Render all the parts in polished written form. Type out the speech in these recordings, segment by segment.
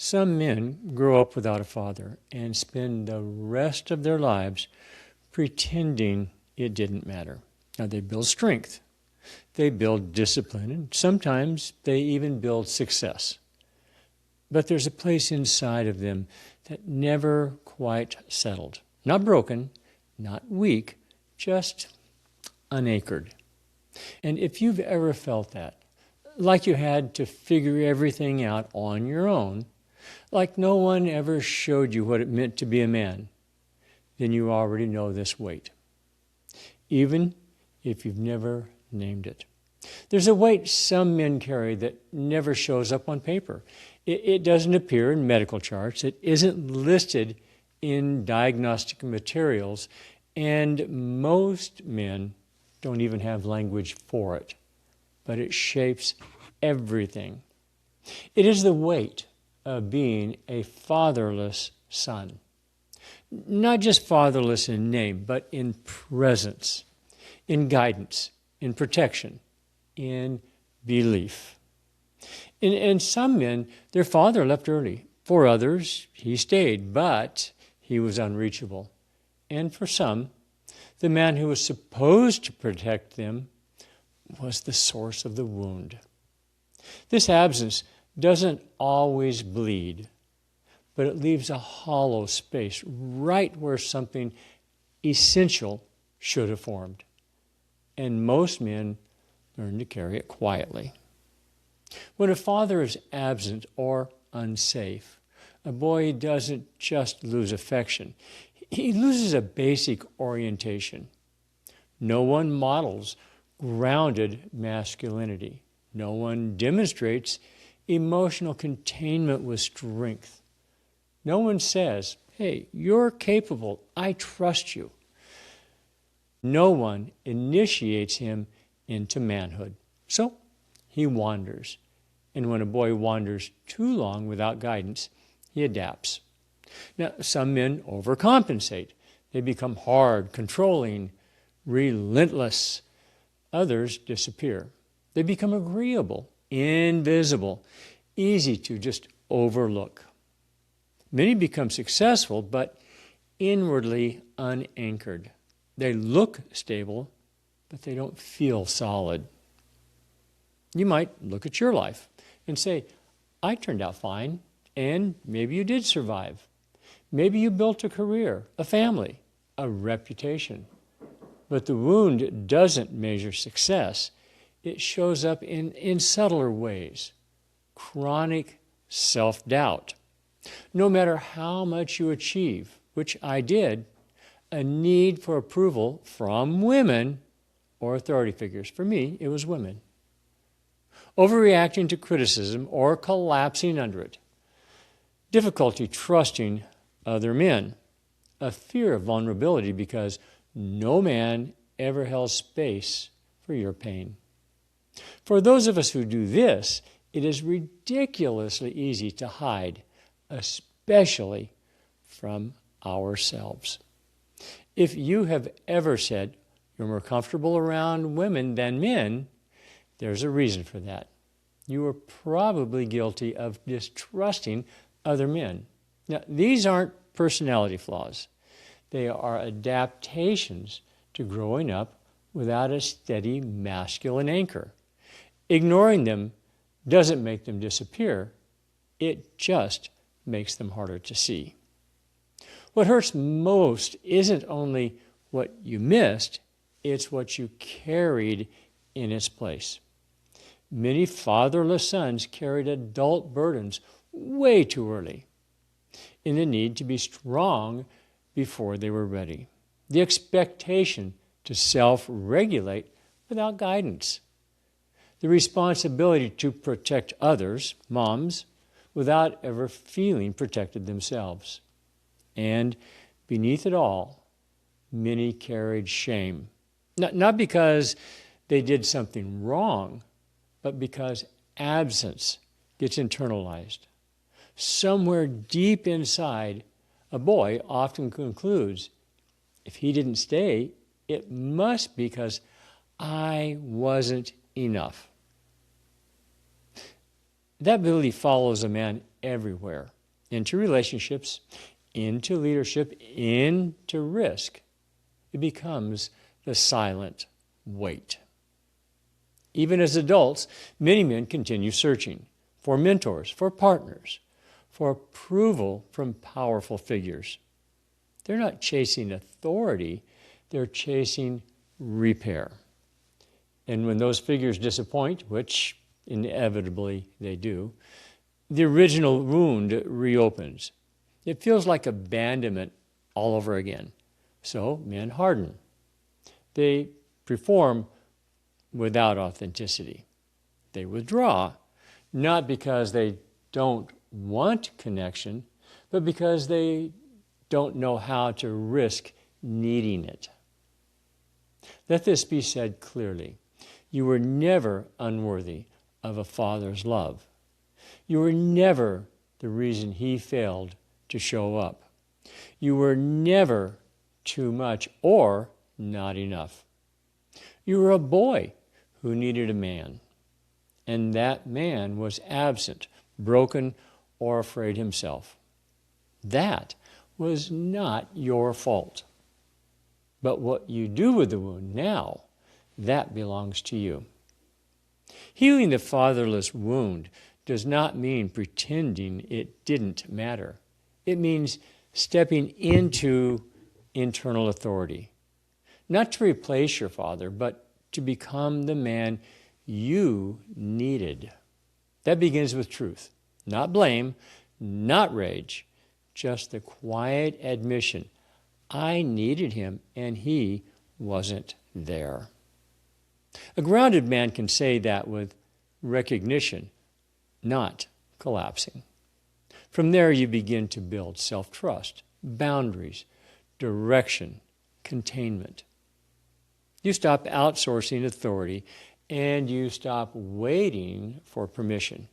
Some men grow up without a father and spend the rest of their lives pretending it didn't matter. Now, they build strength, they build discipline, and sometimes they even build success. But there's a place inside of them that never quite settled. Not broken, not weak, just unanchored. And if you've ever felt that, like you had to figure everything out on your own, like no one ever showed you what it meant to be a man, then you already know this weight, even if you've never named it. There's a weight some men carry that never shows up on paper. It doesn't appear in medical charts. It isn't listed in diagnostic materials, and most men don't even have language for it, but it shapes everything. It is the weight of being a fatherless son. Not just fatherless in name, but in presence, in guidance, in protection, in belief. In some men, their father left early. For others, he stayed, but he was unreachable. And for some, the man who was supposed to protect them was the source of the wound. This absence doesn't always bleed, but it leaves a hollow space right where something essential should have formed. And most men learn to carry it quietly. When a father is absent or unsafe, a boy doesn't just lose affection. He loses a basic orientation. No one models grounded masculinity. No one demonstrates emotional containment with strength. No one says, hey, you're capable, I trust you. No one initiates him into manhood. So he wanders. And when a boy wanders too long without guidance, he adapts. Now, some men overcompensate. They become hard, controlling, relentless. Others disappear. They become agreeable, invisible, easy to just overlook. Many become successful, but inwardly unanchored. They look stable, but they don't feel solid. You might look at your life and say, I turned out fine, and maybe you did survive. Maybe you built a career, a family, a reputation. But the wound doesn't measure success. It shows up in subtler ways. Chronic self-doubt. No matter how much you achieve, which I did, a need for approval from women or authority figures. For me, it was women. Overreacting to criticism or collapsing under it. Difficulty trusting other men. A fear of vulnerability because no man ever held space for your pain. For those of us who do this, it is ridiculously easy to hide, especially from ourselves. If you have ever said you're more comfortable around women than men, there's a reason for that. You are probably guilty of distrusting other men. Now, these aren't personality flaws. They are adaptations to growing up without a steady masculine anchor. Ignoring them doesn't make them disappear. It just makes them harder to see. What hurts most isn't only what you missed, it's what you carried in its place. Many fatherless sons carried adult burdens way too early in the need to be strong before they were ready. The expectation to self-regulate without guidance. The responsibility to protect others, moms, without ever feeling protected themselves. And beneath it all, many carried shame. Not because they did something wrong, but because absence gets internalized. Somewhere deep inside, a boy often concludes, if he didn't stay, it must be because I wasn't enough. That belief follows a man everywhere, into relationships, into leadership, into risk. It becomes the silent weight. Even as adults, many men continue searching for mentors, for partners, for approval from powerful figures. They're not chasing authority, they're chasing repair. And when those figures disappoint, which inevitably they do, the original wound reopens. It feels like abandonment all over again. So men harden. They perform without authenticity. They withdraw, not because they don't want connection, but because they don't know how to risk needing it. Let this be said clearly. You were never unworthy of a father's love. You were never the reason he failed to show up. You were never too much or not enough. You were a boy who needed a man, and that man was absent, broken, or afraid himself. That was not your fault. But what you do with the wound now, that belongs to you. Healing the fatherless wound does not mean pretending it didn't matter. It means stepping into internal authority. Not to replace your father, but to become the man you needed. That begins with truth, not blame, not rage, just the quiet admission, I needed him and he wasn't there. A grounded man can say that with recognition, not collapsing. From there you begin to build self-trust, boundaries, direction, containment. You stop outsourcing authority and you stop waiting for permission.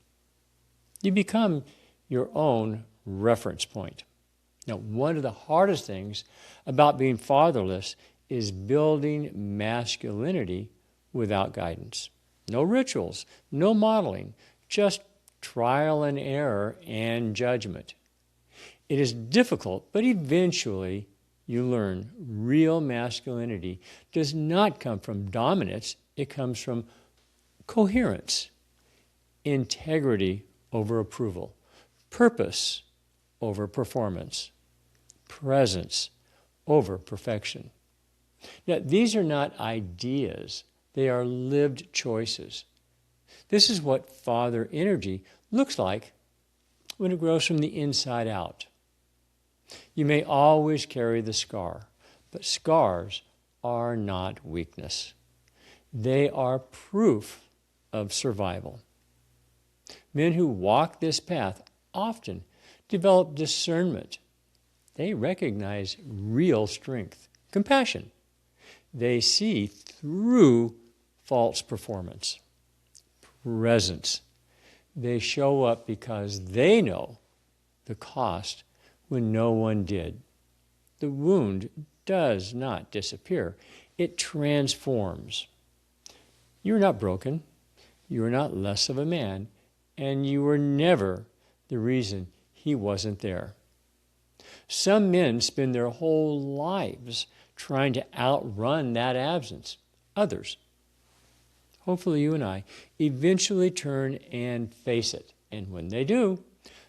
You become your own reference point. Now, one of the hardest things about being fatherless is building masculinity without guidance. No rituals, no modeling, just trial and error and judgment. It is difficult, but eventually you learn real masculinity does not come from dominance, it comes from coherence, integrity over approval, purpose over performance, presence over perfection. Now, these are not ideas, they are lived choices. This is what father energy looks like when it grows from the inside out. You may always carry the scar, but scars are not weakness. They are proof of survival. Men who walk this path often develop discernment. They recognize real strength, compassion. They see through false performance, presence. They show up because they know the cost when no one did. The wound does not disappear. It transforms. You're not broken. You are not less of a man. And you were never the reason he wasn't there. Some men spend their whole lives trying to outrun that absence. Others, hopefully you and I, eventually turn and face it. And when they do,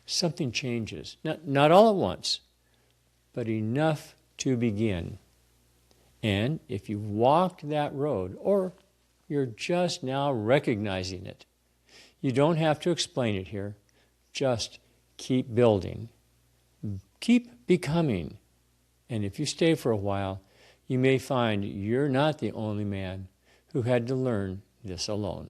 something changes. Not all at once, but enough to begin. And if you've walked that road, or you're just now recognizing it, you don't have to explain it here. Just keep building. Keep becoming. And if you stay for a while, you may find you're not the only man who had to learn this alone.